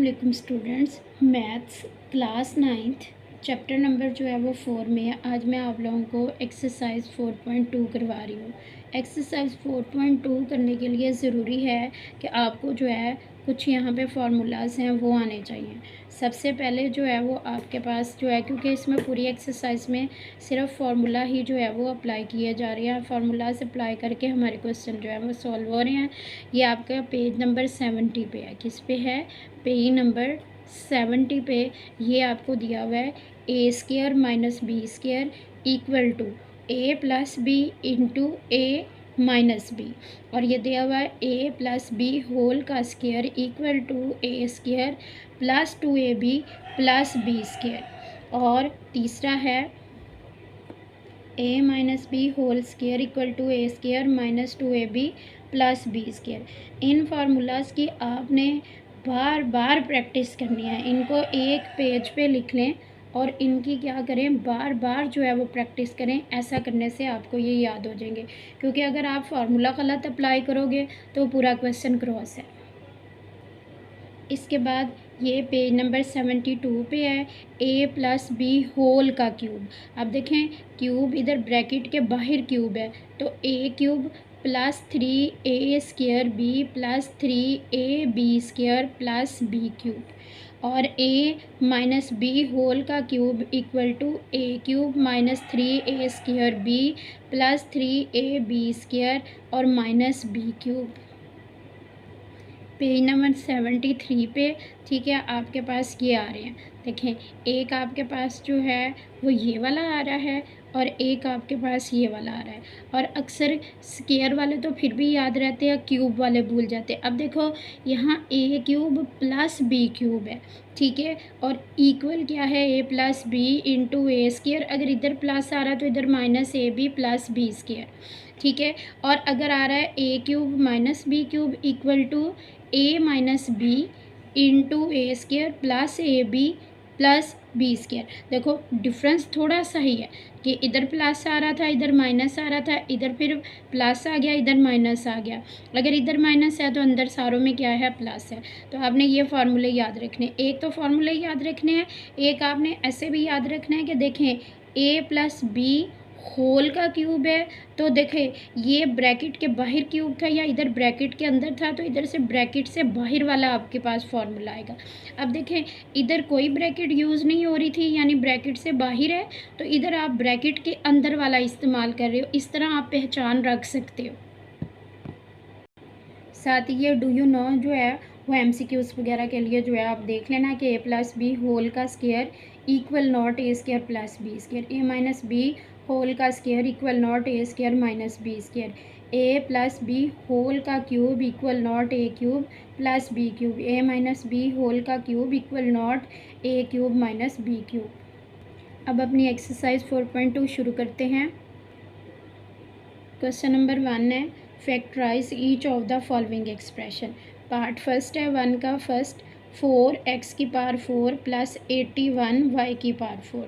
वालेकुम students. Maths class 9th chapter number जो है वो 4 में है। आज मैं आप लोगों को एक्सरसाइज 4.2 करवा रही हूँ। एक्सरसाइज 4.2 करने के लिए ज़रूरी है कि आपको जो है कुछ यहाँ पे फार्मूलाज हैं वो आने चाहिए। सबसे पहले जो है वो आपके पास जो है, क्योंकि इसमें पूरी एक्सरसाइज में सिर्फ फार्मूला ही जो है वो अप्लाई किए जा रहे हैं। फार्मूलाज अप्लाई करके हमारे क्वेश्चन जो है वो सॉल्व हो रहे हैं। ये आपका पेज नंबर 70 पे है। किस पे है? पेज नंबर 70 पे ये आपको दिया हुआ है A square minus B square equal to A plus B into A minus B, और ये दिया हुआ है ए प्लस बी होल का square equal to A square plus 2ab plus B square, और तीसरा है A minus B whole square equal to A square minus 2ab plus B square. इन फार्मूलाज की आपने बार बार प्रैक्टिस करनी है। इनको एक पेज पे लिख लें और इनकी क्या करें, बार बार जो है वो प्रैक्टिस करें। ऐसा करने से आपको ये याद हो जाएंगे, क्योंकि अगर आप फार्मूला गलत अप्लाई करोगे तो पूरा क्वेश्चन क्रॉस है। इसके बाद ये पेज नंबर 72 पे है ए प्लस बी होल का क्यूब। अब देखें, क्यूब इधर ब्रैकेट के बाहर क्यूब है, तो A cube plus 3a square B plus 3ab square plus B cube, और a माइनस बी होल का cube equal to A cube minus 3a square B plus 3ab square और minus B cube. Page number 73 पे, ठीक है, आपके पास ये आ रहे हैं। देखें, एक आपके पास जो है वो ये वाला आ रहा है और एक आपके पास ये वाला आ रहा है। और अक्सर स्क्वायर वाले तो फिर भी याद रहते हैं, क्यूब वाले भूल जाते हैं। अब देखो, यहाँ A cube plus B cube है, ठीक है, और इक्वल क्या है A plus B into A square. अगर इधर प्लस आ रहा है तो इधर minus A B plus B square, ठीक है। और अगर आ रहा है A cube minus B cube equal to A minus B into A square plus A B plus B square. देखो डिफरेंस थोड़ा सा ही है कि इधर प्लस आ रहा था, इधर माइनस आ रहा था, इधर फिर प्लस आ गया, इधर माइनस आ गया। अगर इधर माइनस है तो अंदर सारों में क्या है, प्लस है। तो आपने ये फार्मूले याद रखने, एक तो फार्मूले याद रखने हैं, एक आपने ऐसे भी याद रखना है कि देखें ए प्लस बी होल का क्यूब है, तो देखें ये ब्रैकेट के बाहर क्यूब था या इधर ब्रैकेट के अंदर था, तो इधर से ब्रैकेट से बाहर वाला आपके पास फॉर्मूला आएगा। अब देखें, इधर कोई ब्रैकेट यूज़ नहीं हो रही थी, यानी ब्रैकेट से बाहर है, तो इधर आप ब्रैकेट के अंदर वाला इस्तेमाल कर रहे हो। इस तरह आप पहचान रख सकते हो। साथ ही ये डू यू नो जो है वो MCQs वगैरह के लिए जो है आप देख लेना कि ए प्लस बी होल का square equal not A square plus B square, A minus B whole का square equal not A square minus B square, A plus B whole का cube equal not A cube plus B cube, A minus B whole का cube equal not A cube minus B cube. अब अपनी exercise 4.2 शुरू करते हैं। Question number 1 है factorise each of the following expression. Part first है 1 का first, 4x की पावर 4 प्लस 81y की पावर 4।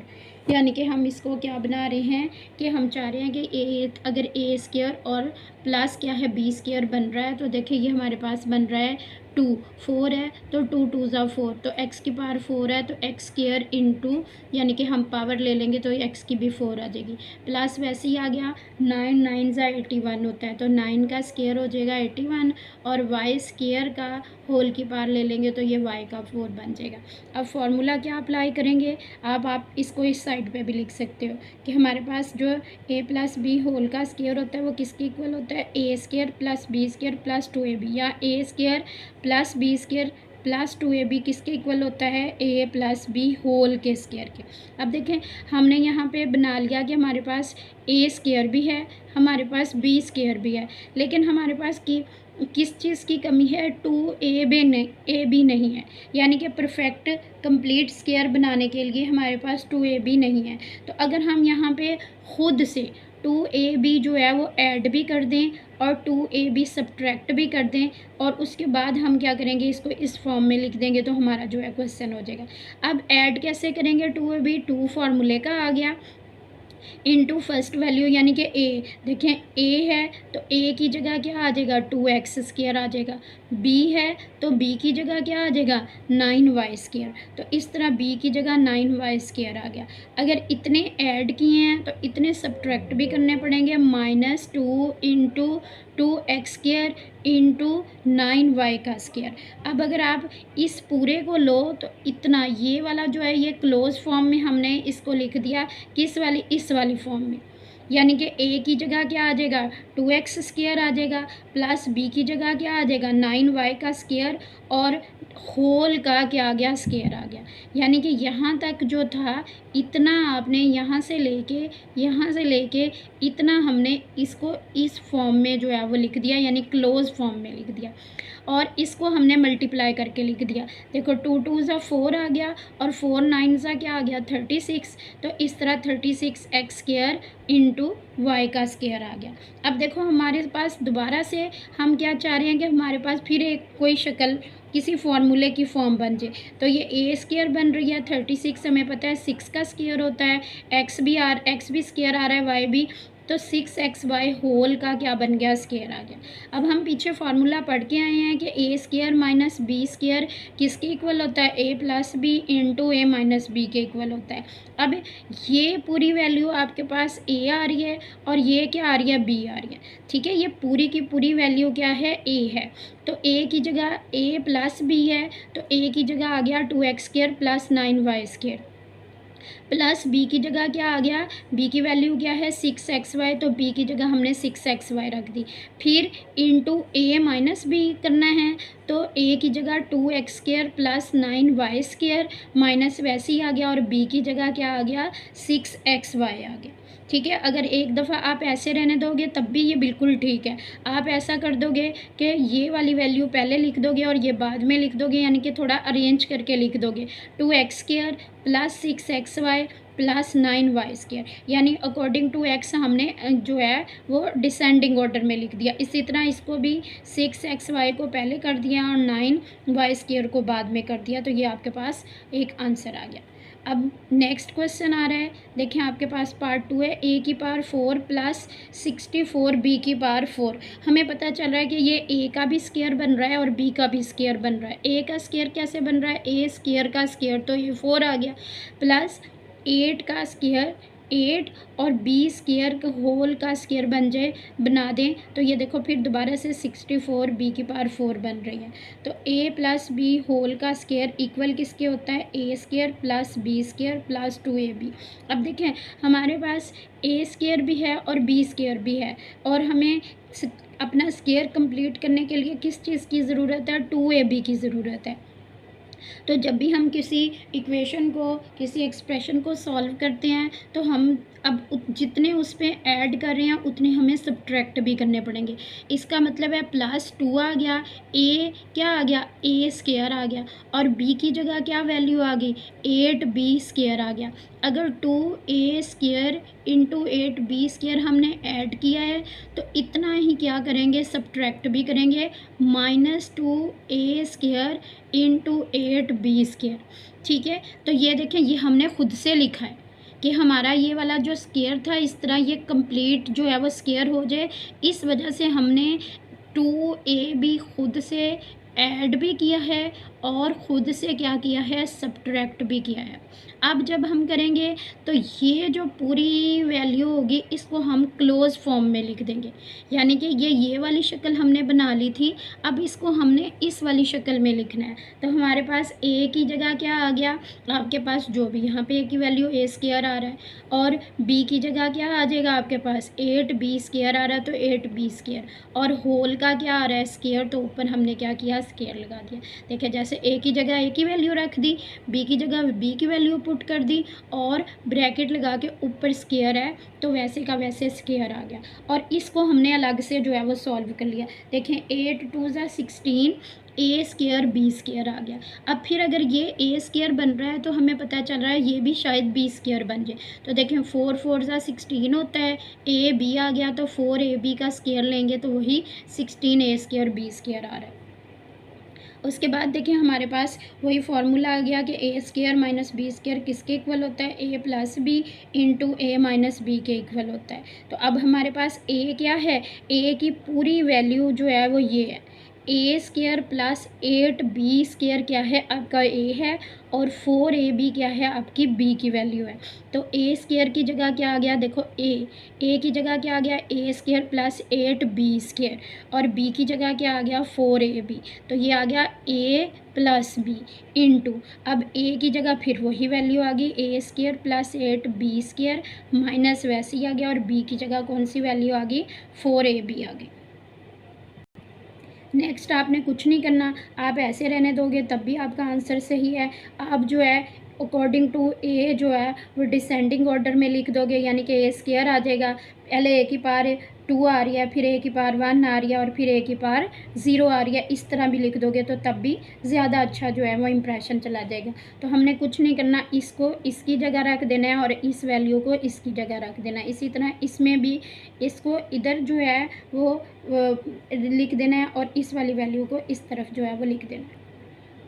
यानी कि हम इसको क्या बना रहे हैं कि हम चाह रहे हैं कि अगर ए स्क्वायर और प्लस क्या है बी स्क्वायर बन रहा है, तो देखिए ये हमारे पास बन रहा है 2, 4 है तो 2 2 ज़ा 4, तो x की पावर 4 है तो x स्क्वायर इंटू, यानी कि हम पावर ले लेंगे तो x की भी 4 आ जाएगी, प्लस वैसे ही आ गया 9 9 ज़ा 81 होता है, तो 9 का स्क्वायर हो जाएगा 81, और y स्क्वायर का होल की पावर ले लेंगे तो ये y का 4 बन जाएगा। अब फार्मूला क्या अप्लाई करेंगे, आप इसको इस साइड पे भी लिख सकते हो कि हमारे पास जो a प्लस बी होल का स्क्वायर होता है वो किसके इक्वल होता है, A square plus B square plus 2ab, या A square plus B square plus 2ab किसके इक्वल होता है, ए प्लस बी होल के स्क्वायर के। अब देखें, हमने यहाँ पे बना लिया कि हमारे पास ए स्क्वायर भी है, हमारे पास बी स्क्वायर भी है, लेकिन हमारे पास किस चीज़ की कमी है, 2ab नहीं है, यानी कि परफेक्ट कंप्लीट स्क्वायर बनाने के लिए हमारे पास 2ab नहीं है। तो अगर हम यहाँ पे खुद से 2ab जो है वो ऐड भी कर दें और 2ab सब्ट्रैक्ट भी कर दें, और उसके बाद हम क्या करेंगे, इसको इस फॉर्म में लिख देंगे, तो हमारा जो है क्वेश्चन हो जाएगा। अब ऐड कैसे करेंगे, 2ab 2 फार्मूले का आ गया, इंटू फर्स्ट वैल्यू यानी कि ए। देखें ए है तो ए की जगह क्या आ जाएगा 2x² आ जाएगा। बी है तो बी की जगह क्या आ जाएगा 9y²। तो इस तरह बी की जगह 9y² आ गया। अगर इतने ऐड किए हैं तो इतने सब्ट्रैक्ट भी करने पड़ेंगे। -2 इंटू 2x² इंटू 9y²। अब अगर आप इस पूरे को लो तो इतना ये वाला जो है ये क्लोज फॉर्म में हमने इसको लिख दिया, किस वाली, इस वाली फॉर्म में। यानी कि ए की जगह क्या आ जाएगा 2x² आ जाएगा, प्लस बी की जगह क्या आ जाएगा 9y² और होल का क्या आ गया स्क्वायर आ गया। यानी कि यहाँ तक जो था इतना आपने यहाँ से लेके इतना हमने इसको इस फॉर्म में जो है वो लिख दिया, यानी क्लोज फॉर्म में लिख दिया। और इसको हमने मल्टीप्लाई करके लिख दिया। देखो 2 2 ज़ा 4 आ गया और 4 9 ज़ा क्या आ गया 36। तो इस तरह 36x² इंटू y² आ गया। अब देखो हमारे पास दोबारा से हम क्या चाह रहे हैं कि हमारे पास फिर एक कोई शक्ल किसी फार्मूले की फॉर्म बन जाए। तो ये a² बन रही है, 36 हमें पता है 6 का स्क्वायर होता है, x भी स्क्वायर आ रहा है, y भी, तो 6xy होल का क्या बन गया स्क्वायर आ गया। अब हम पीछे फार्मूला पढ़ के आए हैं कि a² माइनस b² किसके इक्वल होता है, a plus B into a minus B के इक्वल होता है। अब ये पूरी वैल्यू आपके पास a आ रही है और ये क्या आ रही है b आ रही है, ठीक है। ये पूरी की पूरी वैल्यू क्या है a है, तो a की जगह a प्लस b है, तो a की जगह आ गया 2x² plus 9y² plus B की जगह क्या आ गया, बी की वैल्यू क्या है 6xy, तो बी की जगह हमने 6xy रख दी। फिर इंटू ए माइनस बी करना है, तो ए की जगह 2x² प्लस 9y² माइनस वैसे ही आ गया और बी की जगह क्या आ गया 6xy आ गया, ठीक है। अगर एक दफ़ा आप ऐसे रहने दोगे तब भी ये बिल्कुल ठीक है। आप ऐसा कर दोगे कि ये वाली वैल्यू पहले लिख दोगे और ये बाद में लिख दोगे, यानी कि थोड़ा अरेंज करके लिख दोगे 2x² plus 6xy plus 9y², यानी अकॉर्डिंग टू x हमने जो है वो डिसेंडिंग ऑर्डर में लिख दिया। इसी तरह इसको भी 6xy को पहले कर दिया और 9y² को बाद में कर दिया, तो ये आपके पास एक आंसर आ गया। अब नेक्स्ट क्वेश्चन आ रहा है, देखें आपके पास पार्ट 2 है, a की पावर 4 प्लस 64 b की पावर 4। हमें पता चल रहा है कि ये a का भी स्क्वायर बन रहा है और b का भी स्क्वायर बन रहा है। a का स्क्वायर कैसे बन रहा है, a² का स्क्वायर, तो ये 4 आ गया, प्लस 8 का स्क्वायर 8 और b² होल का स्क्वायर बना दें, तो ये देखो फिर दोबारा से 64 b की पावर 4 बन रही है। तो a प्लस बी होल का स्क्वायर इक्वल किसके होता है, a² plus b² plus 2ab। अब देखें हमारे पास a² भी है और b² भी है, और हमें अपना स्क्वायर कंप्लीट करने के लिए किस चीज़ की ज़रूरत है, 2ab की ज़रूरत है। तो जब भी हम किसी इक्वेशन को, किसी एक्सप्रेशन को सॉल्व करते हैं, तो हम अब जितने उस पर ऐड कर रहे हैं उतने हमें सब्ट्रैक्ट भी करने पड़ेंगे। इसका मतलब है +2 आ गया, a क्या आ गया a² आ गया, और b की जगह क्या वैल्यू आ गई 8b² आ गया। अगर 2a² इंटू 8b² हमने ऐड किया है तो इतना ही क्या करेंगे सब्ट्रैक्ट भी करेंगे, -2a² इंटू 8b², ठीक है। तो ये देखें ये हमने खुद से लिखा है कि हमारा ये वाला जो स्क्वायर था इस तरह ये कंप्लीट जो है वो स्क्वायर हो जाए, इस वजह से हमने 2ab खुद से ऐड भी किया है और ख़ुद से क्या किया है सब्ट्रैक्ट भी किया है। अब जब हम करेंगे तो ये जो पूरी वैल्यू होगी इसको हम क्लोज फॉर्म में लिख देंगे, यानी कि ये वाली शक्ल हमने बना ली थी, अब इसको हमने इस वाली शक्ल में लिखना है। तो हमारे पास a की जगह क्या आ गया, आपके पास जो भी यहाँ पे a की वैल्यू a² आ रहा है, और b की जगह क्या आ जाएगा आपके पास 8b² आ रहा है, तो 8b², और होल का क्या आ रहा है स्क्वायर, तो ऊपर हमने क्या किया स्क्वायर लगा दिया। देखिए जैसे a की जगह a की वैल्यू रख दी, b की जगह b की वैल्यू पुट कर दी, और ब्रैकेट लगा के ऊपर स्क्वायर है तो वैसे का वैसे स्क्वायर आ गया, और इसको हमने अलग से जो है वो सॉल्व कर लिया। देखें 8 2 ज़ा 16 a² b² आ गया। अब फिर अगर ये a² बन रहा है तो हमें पता चल रहा है ये भी शायद b² बन जाए। तो देखें 4 4 ज़ा 16 होता है, a b आ गया तो 4ab का स्क्वायर लेंगे तो वही 16 a² b² आ रहा है। उसके बाद देखिए हमारे पास वही फार्मूला आ गया कि ए स्क्वायर माइनस बी स्क्वायर किसके इक्वल होता है, A plus B into A minus B के इक्वल होता है। तो अब हमारे पास ए क्या है, ए की पूरी वैल्यू जो है वो ये है, A square plus 8b square क्या है आपका ए है, और 4ab क्या है आपकी बी की वैल्यू है। तो ए स्क्वायर की जगह क्या आ गया, देखो ए की जगह क्या आ गया, ए स्क्वायर प्लस 8b स्क्वायर, और बी की जगह क्या आ गया 4ab। तो ये आ गया ए प्लस बी इंटू, अब ए की जगह फिर वही वैल्यू आ गई, A square plus 8b square minus वैसे ही आ गया, और बी की जगह कौन सी वैल्यू आ गई 4ab आ गई। नेक्स्ट आपने कुछ नहीं करना, आप ऐसे रहने दोगे तब भी आपका आंसर सही है। आप जो है अकॉर्डिंग टू ए जो है वो डिसेंडिंग ऑर्डर में लिख दोगे, यानी कि ए स्क्वायर आ जाएगा, पहले ए की पावर 2 आ रही है, फिर ए की पावर 1 आ रही है, और फिर ए की पावर 0 आ रही है, इस तरह भी लिख दोगे तो तब भी ज़्यादा अच्छा जो है वो इम्प्रेशन चला जाएगा। तो हमने कुछ नहीं करना, इसको इसकी जगह रख देना है और इस वैल्यू को इसकी जगह रख देना है। इसी तरह इसमें भी इसको इधर जो है वो लिख देना है और इस वाली वैल्यू को इस तरफ जो है वो लिख देना है,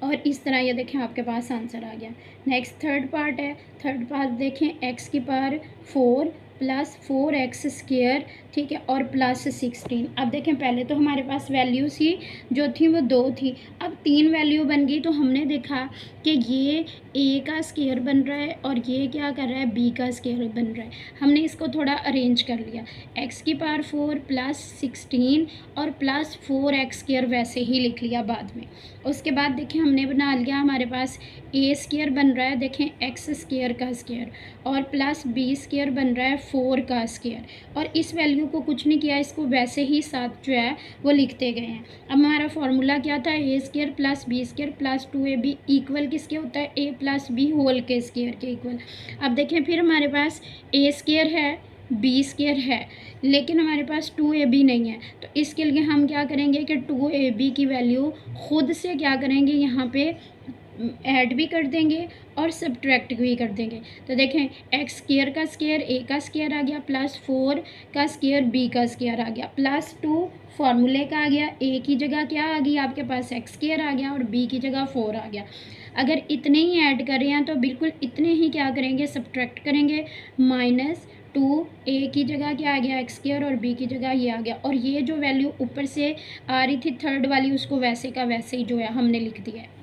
और इस तरह ये देखें आपके पास आंसर आ गया। नेक्स्ट थर्ड पार्ट है, थर्ड पार्ट देखें, एक्स की पावर 4 प्लस 4x स्क्वायर, ठीक है, और प्लस 16। अब देखें पहले तो हमारे पास वैल्यूज़ ही जो थी वो 2 थी, अब 3 वैल्यू बन गई। तो हमने देखा कि ये a का स्क्वायर बन रहा है और ये क्या कर रहा है b का स्क्वायर बन रहा है। हमने इसको थोड़ा अरेंज कर लिया, x की पावर 4 प्लस 16 और प्लस 4x स्क्वायर वैसे ही लिख लिया बाद में। उसके बाद देखें हमने बना लिया, हमारे पास a स्क्वायर बन रहा है, देखें x स्क्वायर का स्क्वायर, और प्लस b स्क्वायर बन रहा है 4 का स्क्वायर, और इस वैल्यू को कुछ नहीं किया, इसको वैसे ही साथ जो है वो लिखते गए हैं। अब हमारा फॉर्मूला क्या था, A square plus B square plus 2ab equal किसके होता है, ए प्लस बी होल के स्क्वायर के इक्वल। अब देखें फिर हमारे पास ए स्क्वायर है, बी स्क्वायर है, लेकिन हमारे पास 2ab नहीं है। तो इसके लिए हम क्या करेंगे कि 2ab की वैल्यू खुद से क्या करेंगे, यहाँ पे ऐड भी कर देंगे और सब्ट्रैक्ट भी कर देंगे। तो देखें एक्स स्क्वायर का स्क्वायर ए का स्क्वायर आ गया, प्लस 4 का स्क्वायर बी का स्क्वायर आ गया, प्लस 2 फार्मूले का आ गया, ए की जगह क्या आ गई आपके पास एक्स स्क्वायर आ गया और बी की जगह 4 आ गया। अगर इतने ही ऐड कर रहे हैं तो बिल्कुल इतने ही क्या करेंगे, सब्ट्रैक्ट करेंगे, माइनस 2 ए की जगह क्या आ गया एक्स स्क्वायर और बी की जगह ये आ गया, और ये जो वैल्यू ऊपर से आ रही थी थर्ड वाली उसको वैसे का वैसे ही जो है हमने लिख दिया है।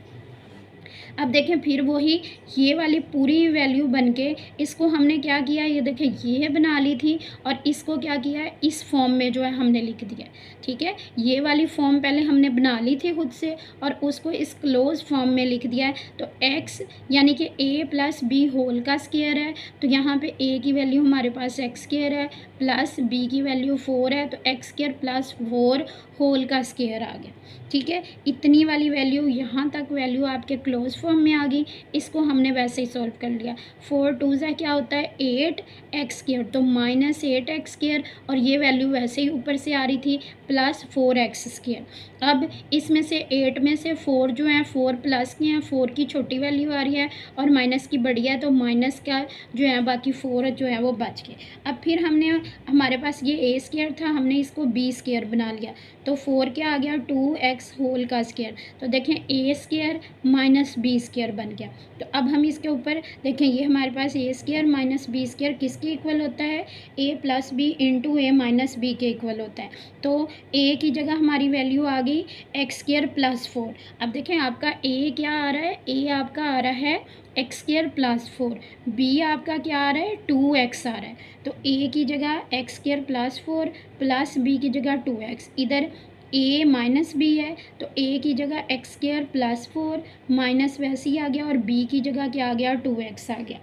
अब देखें फिर वही ये वाली पूरी वैल्यू बन के इसको हमने क्या किया, ये देखें ये बना ली थी और इसको क्या किया है इस फॉर्म में जो है हमने लिख दिया, ठीक है। ये वाली फॉर्म पहले हमने बना ली थी खुद से और उसको इस क्लोज फॉर्म में लिख दिया है। तो x यानी कि a प्लस बी होल का स्क्वायर है, तो यहाँ पे a की वैल्यू हमारे पास एक्स स्क्वायर है, प्लस b की वैल्यू 4 है, तो एक्स स्क्वायर प्लस 4 होल का स्क्वायर आ गया, ठीक है। इतनी वाली वैल्यू यहाँ तक वैल्यू आपके क्लोज फॉर्म में आ गई, इसको हमने वैसे ही सॉल्व कर लिया। 4 2 ज़ा क्या होता है 8x स्क्वायर, तो माइनस 8x स्क्वायर, और ये वैल्यू वैसे ही ऊपर से आ रही थी प्लस 4x स्क्वायर। अब इसमें से 8 में से 4 जो है 4 प्लस के हैं, 4 की छोटी वैल्यू आ रही है और माइनस की बड़ी है, तो माइनस का जो है बाकी 4 जो है वो बच गए। अब फिर हमने हमारे पास ये a स्क्वायर था, हमने इसको b स्क्वायर बना लिया, तो 4 क्या आ गया 2x होल का स्क्वायर, तो देखें a square minus b square बन गया। तो अब हम इसके ऊपर देखें ये हमारे पास a square minus b square किसके इक्वल होता है, a plus B into A minus B के इक्वल होता है। तो a की जगह हमारी वैल्यू आ गई एक्स स्क्वायर प्लस 4। अब देखें आपका a क्या आ रहा है, a आपका आ रहा है एक्स स्क्वायर प्लस 4, b आपका क्या आ रहा है 2x आ रहा है, तो a की जगह X square plus 4 plus b की जगह 2x, इधर a माइनस बी है तो a की जगह एक्स स्क्वायर प्लस 4 माइनस वैसे ही आ गया और b की जगह क्या आ गया 2x आ गया।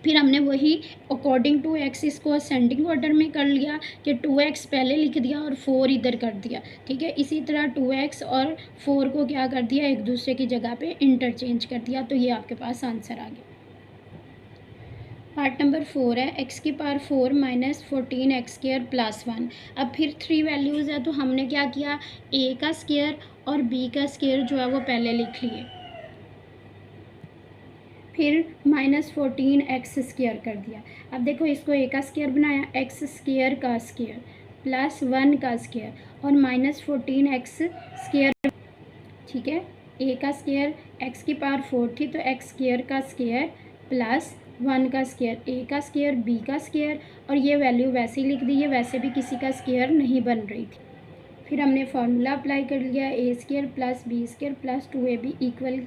फिर हमने वही अकॉर्डिंग टू एक्स इसको असेंडिंग ऑर्डर में कर लिया कि 2x पहले लिख दिया और 4 इधर कर दिया, ठीक है। इसी तरह 2x और 4 को क्या कर दिया एक दूसरे की जगह पे इंटरचेंज कर दिया, तो ये आपके पास आंसर आ गया। पार्ट नंबर 4 है एक्स की power 4 minus 14x square plus 1। अब फिर 3 वैल्यूज़ है तो हमने क्या किया a का स्क्वायर और b का स्क्वायर जो है वो पहले लिख लिए, फिर माइनस 14x स्क्वायर कर दिया। अब देखो इसको a का स्क्वायर बनाया, एक्स स्क्वायर का स्क्वायर प्लस 1 का स्क्वायर और माइनस 14x स्क्वायर ठीक है। ए का स्क्वायर एक्स की पावर 4 थी तो एक्स स्क्वायर का स्क्वायर प्लस 1 का स्क्वायर, ए का स्क्वायर बी का स्क्वायर, और ये वैल्यू वैसे ही लिख दी है, वैसे भी किसी का स्क्वायर नहीं बन रही थी। फिर हमने फार्मूला अप्लाई कर लिया, A square plus B square plus 2ab equal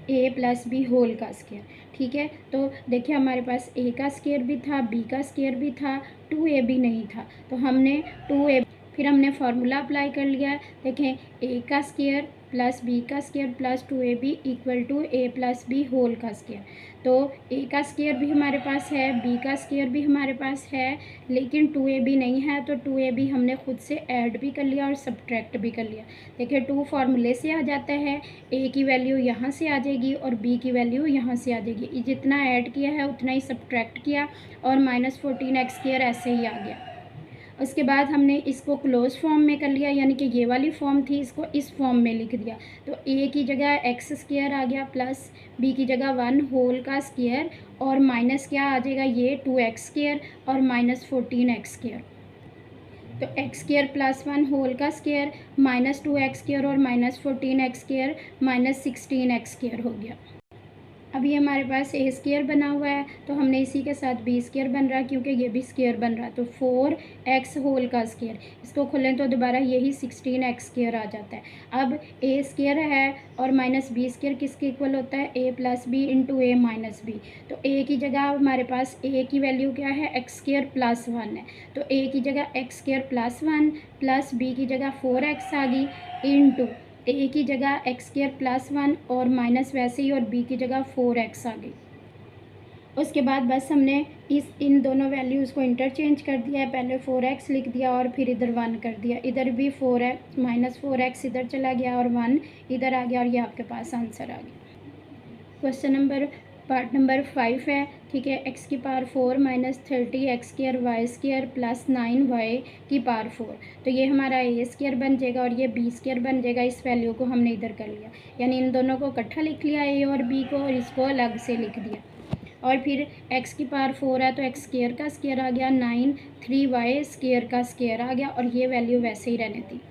A plus B whole का स्क्वायर। ठीक है, तो देखिए हमारे पास ए का स्क्वायर भी था, बी का स्क्वायर भी था, 2ab नहीं था, तो हमने 2ab, फिर हमने फार्मूला अप्लाई कर लिया। देखें, ए का स्क्वायर प्लस बी का square plus 2ab equal to A plus B whole का स्क्वायर। तो ए का स्क्वायर भी हमारे पास है, बी का स्क्वायर भी हमारे पास है, लेकिन 2ab नहीं है, तो 2ab हमने खुद से ऐड भी कर लिया और सब्ट्रैक्ट भी कर लिया। देखिए 2 फार्मूले से आ जाता है, ए की वैल्यू यहाँ से आ जाएगी और बी की वैल्यू यहाँ से आ जाएगी। जितना ऐड किया है उतना ही सब्ट्रैक्ट किया और -14x² ऐसे ही आ गया। उसके बाद हमने इसको क्लोज फॉर्म में कर लिया, यानी कि ये वाली फॉर्म थी, इसको इस फॉर्म में लिख दिया। तो ए की जगह x² आ गया प्लस बी की जगह 1 होल का स्क्वायर और माइनस क्या आ जाएगा, ये 2x² और -14x²। तो x² प्लस 1 होल का स्क्वायर -2x² और -14x² -16x² हो गया। अभी हमारे पास ए स्क्वायर बना हुआ है, तो हमने इसी के साथ बी स्क्वायर बन रहा है, क्योंकि ये भी स्क्वायर बन रहा है, तो 4x होल का स्क्वायर, इसको खोलें तो दोबारा यही 16x² आ जाता है। अब ए स्क्वायर है और माइनस बी स्क्वायर किसके इक्वल होता है, A plus B into A minus B. तो ए की जगह हमारे पास ए की वैल्यू क्या है, x² प्लस 1 है, तो ए की जगह x² प्लस 1 प्लस बी की जगह 4x आ गई इंटू ए की जगह x² प्लस 1 और माइनस वैसे ही, और बी की जगह 4x आ गई। उसके बाद बस हमने इन दोनों वैल्यूज़ को इंटरचेंज कर दिया है, पहले 4x लिख दिया और फिर इधर 1 कर दिया, इधर भी 4x -4x इधर चला गया और 1 इधर आ गया, और ये आपके पास आंसर आ गया। क्वेश्चन पार्ट नंबर 5 है। ठीक है, x की power 4 -30 x² y² plus 9y की पावर 4, तो ये हमारा ए स्क्वायर बन जाएगा और ये बी स्क्वायर बन जाएगा। इस वैल्यू को हमने इधर कर लिया, यानी इन दोनों को इकट्ठा लिख लिया ए और बी को, और इसको अलग से लिख दिया। और फिर x की पावर 4 है तो x² का स्क्वायर आ गया 9, 3y² का स्क्वायर आ गया, और ये वैल्यू वैसे ही रहने दी।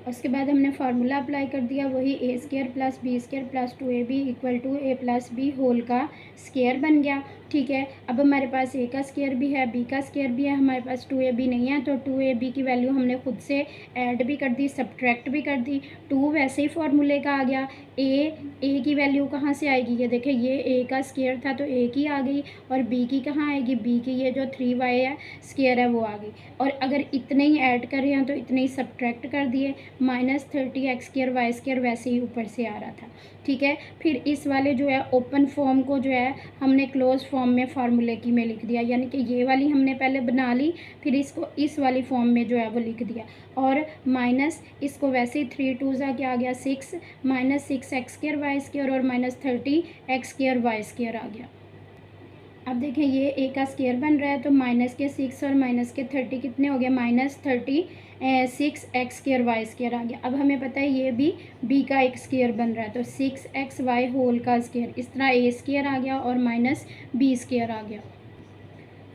उसके बाद हमने फार्मूला अप्लाई कर दिया, वही A square plus B square plus 2ab equal to A plus B whole का स्क्वायर बन गया। ठीक है, अब हमारे पास ए का स्क्वायर भी है, बी का स्क्वायर भी है, हमारे पास 2ab नहीं है, तो 2ab की वैल्यू हमने खुद से ऐड भी कर दी, सब्ट्रैक्ट भी कर दी। 2 वैसे ही फार्मूले का आ गया। ए की वैल्यू कहाँ से आएगी, ये देखें, ये ए का स्क्वायर था तो ए की आ गई, और बी की कहाँ आएगी, बी की ये जो 3y है स्क्वायर है वो आ गई। और अगर इतने ही ऐड कर रहे हैं तो इतने ही सब्ट्रैक्ट कर दिए, -30 x² y² वैसे ही ऊपर से आ रहा था। ठीक है, फिर इस वाले जो है ओपन फॉर्म को जो है हमने क्लोज फॉर्म में फार्मूले की में लिख दिया, यानी कि ये वाली हमने पहले बना ली, फिर इसको इस वाली फॉर्म में जो है वो लिख दिया, और माइनस इसको वैसे ही 3 2 क्या आ गया 6 -6 x² y² और -30 x² y² आ गया। अब देखें ये ए का स्क्वायर बन रहा है, तो -6 और -30 कितने हो गए, -36 x² y² आ गया। अब हमें पता है ये भी बी का एक स्क्वायर बन रहा है, तो 6xy होल का स्क्वायर, इस तरह ए स्क्वायर आ गया और माइनस बी स्क्वायर आ गया।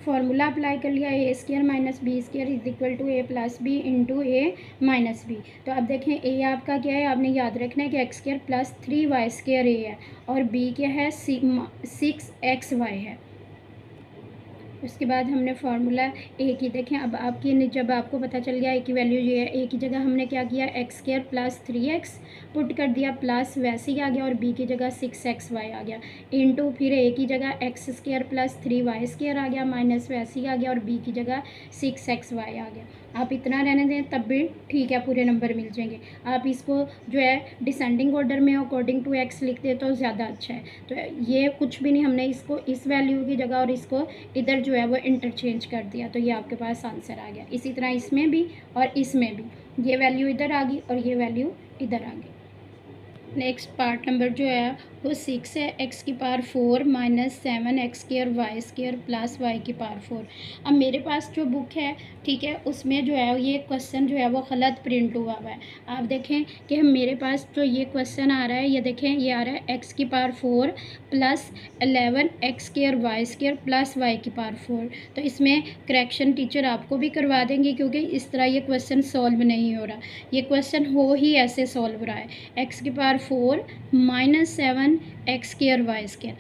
फार्मूला अप्लाई कर लिया, A square minus B square is equal to A plus B into A minus B. तो अब देखें ए आपका क्या है, आपने याद रखना है कि x² प्लस 3y² ए है, और बी क्या है 6xy है। उसके बाद हमने फार्मूला ए की देखें, अब आपकी जब आपको पता चल गया ए की वैल्यू ये है, ए की जगह हमने क्या किया, x² प्लस 3x पुट कर दिया, प्लस वैसे ही आ गया, और बी की जगह 6xy आ गया, इंटू फिर ए की जगह x² प्लस 3y² आ गया, माइनस वैसे ही आ गया, और बी की जगह 6xy आ गया। आप इतना रहने दें तब भी ठीक है, पूरे नंबर मिल जाएंगे। आप इसको जो है डिसेंडिंग ऑर्डर में अकॉर्डिंग टू x लिख दे तो ज़्यादा अच्छा है। तो ये कुछ भी नहीं, हमने इसको इस वैल्यू की जगह और इसको इधर जो है वो इंटरचेंज कर दिया, तो ये आपके पास आंसर आ गया। इसी तरह इसमें भी और इसमें भी ये वैल्यू इधर आ गई और ये वैल्यू इधर आ गई। नेक्स्ट पार्ट नंबर जो है वो 6 है, एक्स की power 4 minus 7 X square Y square plus Y की पावर 4। अब मेरे पास जो बुक है, ठीक है, उसमें जो है ये क्वेश्चन जो है वो गलत प्रिंट हुआ हुआ है। आप देखें कि हम मेरे पास जो ये क्वेश्चन आ रहा है, ये देखें ये आ रहा है एक्स की power 4 plus 11 X square Y square plus Y की पावर 4। तो इसमें करेक्शन टीचर आपको भी करवा देंगे, क्योंकि इस तरह ये क्वेश्चन सॉल्व नहीं हो रहा। ये क्वेश्चन हो ही ऐसे सॉल्व हो रहा है, एक्स की power 4 minus 7 X square Y square.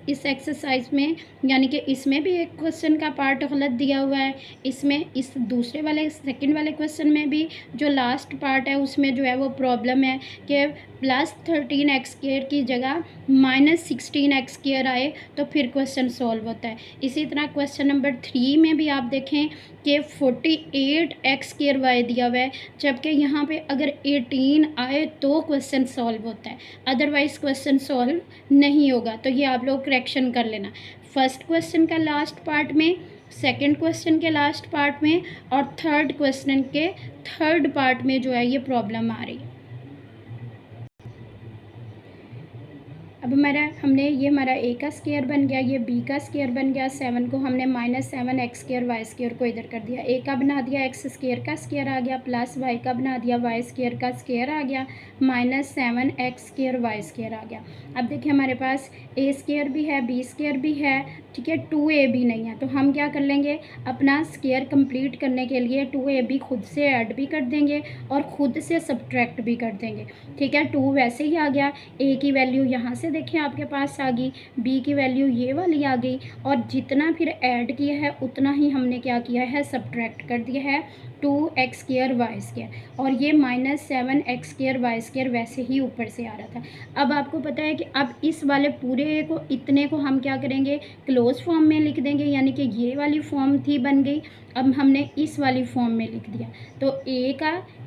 इस एक्सरसाइज में यानी कि इसमें भी एक क्वेश्चन का पार्ट गलत दिया हुआ है, इसमें इस दूसरे वाले सेकंड वाले क्वेश्चन में भी जो लास्ट पार्ट है उसमें जो है वो प्रॉब्लम है कि प्लस 13 एक्स स्क्र की जगह माइनस 16 एक्स स्क्र आए तो फिर क्वेश्चन सॉल्व होता है। इसी तरह क्वेश्चन नंबर 3 में भी आप देखें कि 48 एक्स स्क्र वाई दिया हुआ है, जबकि यहाँ पे अगर 18 आए तो क्वेश्चन सॉल्व होता है, अदरवाइज़ क्वेश्चन सॉल्व नहीं होगा। तो ये आप लोग करेक्शन कर लेना, फर्स्ट क्वेश्चन का लास्ट पार्ट में, सेकंड क्वेश्चन के लास्ट पार्ट में और थर्ड क्वेश्चन के थर्ड पार्ट में जो है ये प्रॉब्लम आ रही है। अब हमारा ए का स्क्वायर बन गया, ये बी का स्क्वायर बन गया, 7 को हमने minus 7 X square Y square को इधर कर दिया, ए का बना दिया एक्स स्क्वायर का स्क्वायर आ गया, प्लस वाई का बना दिया वाई स्क्वायर का स्क्वायर आ गया, minus 7 X square Y square आ गया। अब देखिए हमारे पास ए स्क्वायर भी है, बी स्क्वायर भी है, ठीक है, 2a भी नहीं है, तो हम क्या कर लेंगे, अपना स्क्वायर कंप्लीट करने के लिए 2a भी खुद से ऐड भी कर देंगे और ख़ुद से सब्ट्रैक्ट भी कर देंगे, ठीक है। 2 वैसे ही आ गया, ए की वैल्यू यहाँ से देखें आपके पास आ गई, बी की वैल्यू ये वाली आ गई, और जितना फिर ऐड किया है उतना ही हमने क्या किया है, सब्ट्रैक्ट कर दिया है, 2 एक्स स्क्वायर वाई स्क्वायर, और ये minus 7 X square Y square वैसे ही ऊपर से आ रहा था। अब आपको पता है कि अब इस वाले पूरे को, इतने को हम क्या करेंगे, क्लोज फॉर्म में लिख देंगे, यानी कि ये वाली फॉर्म थी बन गई, अब हमने इस वाली फॉर्म में लिख दिया, तो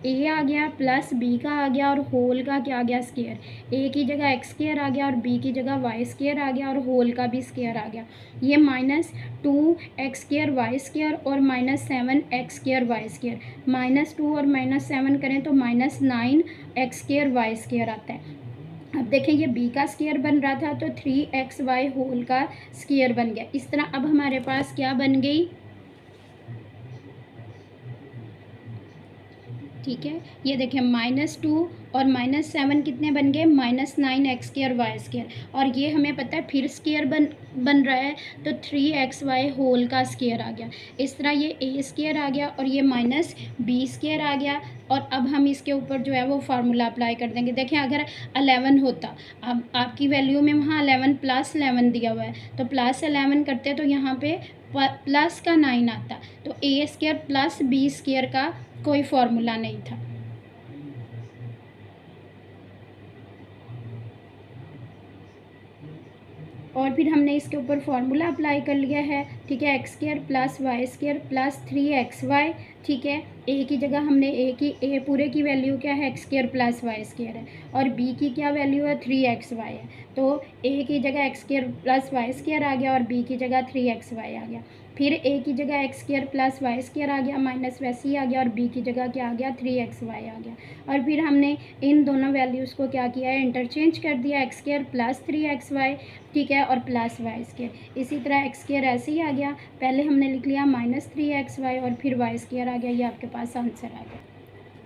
ए आ गया प्लस बी का आ गया और होल का क्या आ गया, स्क्वायर, ए की जगह एक्स स्क्वायर आ गया और बी की जगह वाई स्क्वायर आ गया और होल का भी स्क्वायर आ गया। ये minus 2 X square Y square और minus 7 X square Y square, minus 2 और माइनस 7 करें तो minus 9 X square Y square आता है। अब देखें ये बी का स्क्वायर बन रहा था तो 3xy होल का स्क्वायर बन गया। इस तरह अब हमारे पास क्या बन गई, ठीक है, ये देखें -2 और -7 कितने बन गए, -9 एक्स स्क्वायर वाई स्क्वायर, और ये हमें पता है फिर स्क्वायर बन रहा है तो 3xy होल का स्क्वायर आ गया। इस तरह ये ए स्क्वायर आ गया और ये माइनस बी स्क्वायर आ गया, और अब हम इसके ऊपर जो है वो फार्मूला अप्लाई कर देंगे। देखें अगर 11 होता, अब आपकी वैल्यू में वहाँ 11 प्लस 11 दिया हुआ है, तो प्लस 11 करते तो यहाँ पे प्लस का 9 आता, तो ए स्क्वायर प्लस बी स्क्वायर का कोई फार्मूला नहीं था। और फिर हमने इसके ऊपर फार्मूला अप्लाई कर लिया है, ठीक है, X square plus Y square plus 3xy, ठीक है, ए की जगह हमने ए पूरे की वैल्यू क्या है, X square plus Y square है, और बी की क्या वैल्यू है, 3xy है, तो ए की जगह X square plus Y square आ गया और बी की जगह 3xy आ गया, फिर ए की जगह X square plus Y square आ गया, माइनस वैसे ही आ गया, और बी की जगह क्या आ गया, 3xy आ गया, और फिर हमने इन दोनों वैल्यूज़ को क्या किया है, इंटरचेंज कर दिया, एक्स स्क्वायर प्लस 3xy, ठीक है, और प्लस वाई स्क्वायर। इसी तरह एक्स स्क्वायर ऐसे ही आ गया, पहले हमने लिख लिया -3xy और फिर वाई स्क्वायर आ गया, ये आपके पास आंसर आ गया।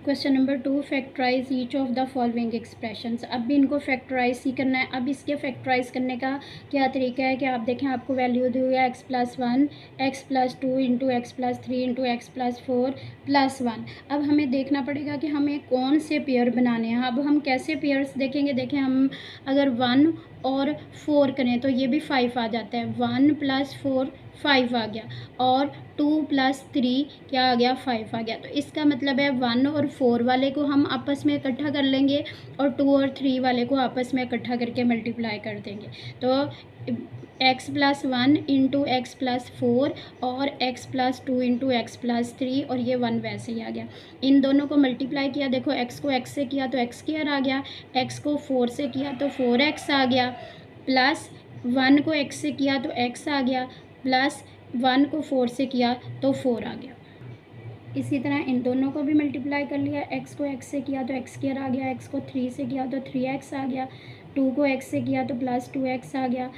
Question number 2, factorize each of the following expressions. अब भी इनको फैक्टराइज ही करना है। अब इसके फैक्टराइज करने का क्या तरीका है कि आप देखें आपको वैल्यू दी हुई है x+1, x+2 into x+3 into x+4 +1। अब हमें देखना पड़ेगा कि हमें कौन से पेयर बनाने हैं। अब हम कैसे पेयर्स देखेंगे, देखें हम अगर 1 और 4 करें तो ये भी 5 आ जाता है, 1 + 4 5 आ गया, और 2 + 3 क्या आ गया, 5 आ गया। तो इसका मतलब है 1 और 4 वाले को हम आपस में इकट्ठा कर लेंगे और 2 और 3 वाले को आपस में इकट्ठा करके मल्टीप्लाई कर देंगे। तो x+1 इंटू x+4 और x+2 इंटू x+3, और ये 1 वैसे ही आ गया। इन दोनों को मल्टीप्लाई किया, देखो x को x से किया तो x स्क्वायर आ गया, x को 4 से किया तो 4x आ गया, प्लस 1 को x से किया तो x आ गया, प्लस 1 को 4 से किया तो 4 आ गया। इसी तरह इन दोनों को भी मल्टीप्लाई कर लिया, एक्स को एक्स से किया तो एक्स स्क्वायर आ गया, एक्स को 3 से किया तो 3x आ गया, 2 को x से किया तो प्लस 2x आ गया,